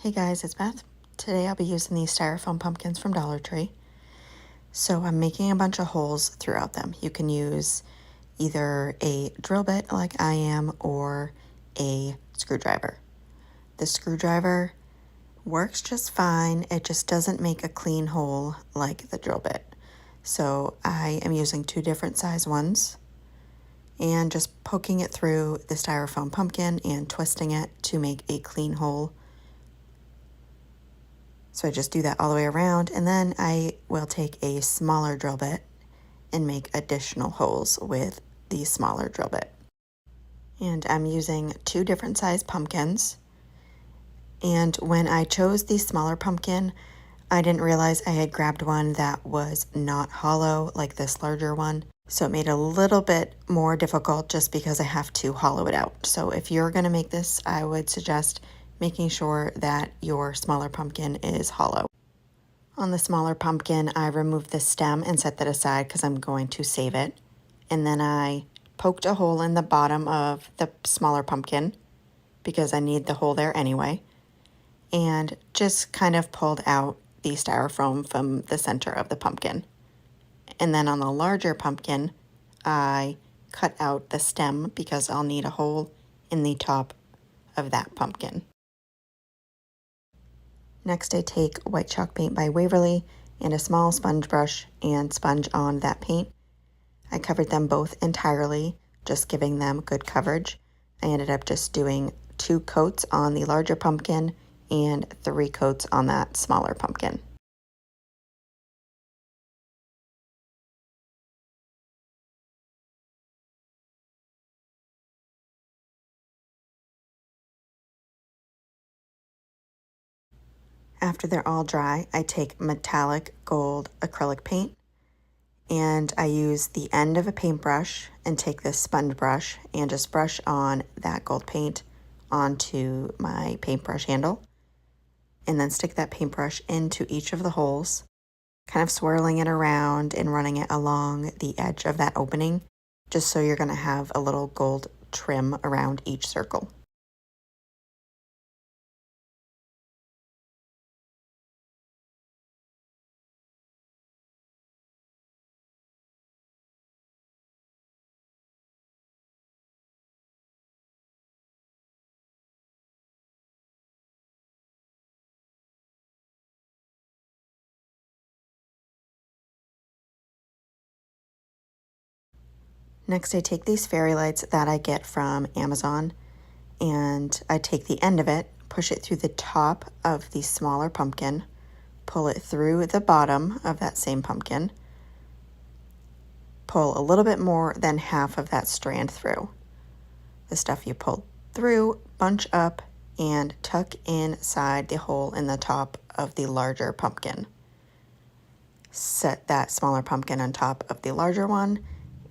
Hey guys, it's Beth. Today I'll be using these styrofoam pumpkins from Dollar Tree. So I'm making a bunch of holes throughout them. You can use either a drill bit like I am or a screwdriver. The screwdriver works just fine. It just doesn't make a clean hole like the drill bit. So I am using two different size ones and just poking it through the styrofoam pumpkin and twisting it to make a clean hole. So I just do that all the way around, and then I will take a smaller drill bit and make additional holes with the smaller drill bit. And I'm using two different size pumpkins. And when I chose the smaller pumpkin, I didn't realize I had grabbed one that was not hollow like this larger one. So it made it a little bit more difficult just because I have to hollow it out. So if you're going to make this, I would suggest making sure that your smaller pumpkin is hollow. On the smaller pumpkin, I removed the stem and set that aside because I'm going to save it. And then I poked a hole in the bottom of the smaller pumpkin because I need the hole there anyway. And just kind of pulled out the styrofoam from the center of the pumpkin. And then on the larger pumpkin, I cut out the stem because I'll need a hole in the top of that pumpkin. Next, I take white chalk paint by Waverly and a small sponge brush and sponge on that paint. I covered them both entirely, just giving them good coverage. I ended up just doing 2 coats on the larger pumpkin and 3 coats on that smaller pumpkin. After they're all dry, I take metallic gold acrylic paint and I use the end of a paintbrush and take this sponge brush and just brush on that gold paint onto my paintbrush handle, and then stick that paintbrush into each of the holes, kind of swirling it around and running it along the edge of that opening, just so you're going to have a little gold trim around each circle. Next, I take these fairy lights that I get from Amazon, and I take the end of it, push it through the top of the smaller pumpkin, pull it through the bottom of that same pumpkin, pull a little bit more than half of that strand through. The stuff you pulled through, bunch up, and tuck inside the hole in the top of the larger pumpkin. Set that smaller pumpkin on top of the larger one,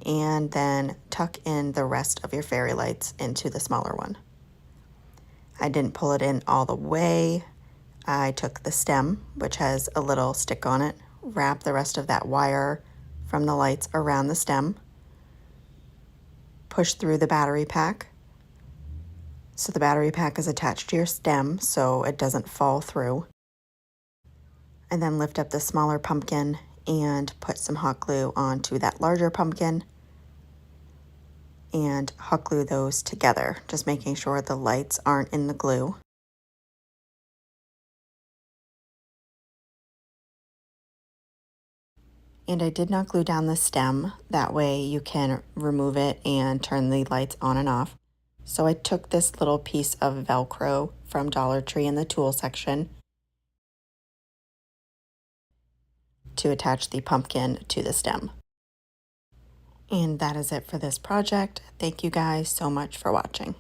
and then tuck in the rest of your fairy lights into the smaller one. I didn't pull it in all the way. I took the stem, which has a little stick on it, wrap the rest of that wire from the lights around the stem, push through the battery pack. So the battery pack is attached to your stem so it doesn't fall through. And then lift up the smaller pumpkin and put some hot glue onto that larger pumpkin and hot glue those together, just making sure the lights aren't in the glue. And I did not glue down the stem, that way you can remove it and turn the lights on and off. So I took this little piece of Velcro from Dollar Tree in the tool section to attach the pumpkin to the stem. And that is it for this project. Thank you guys so much for watching.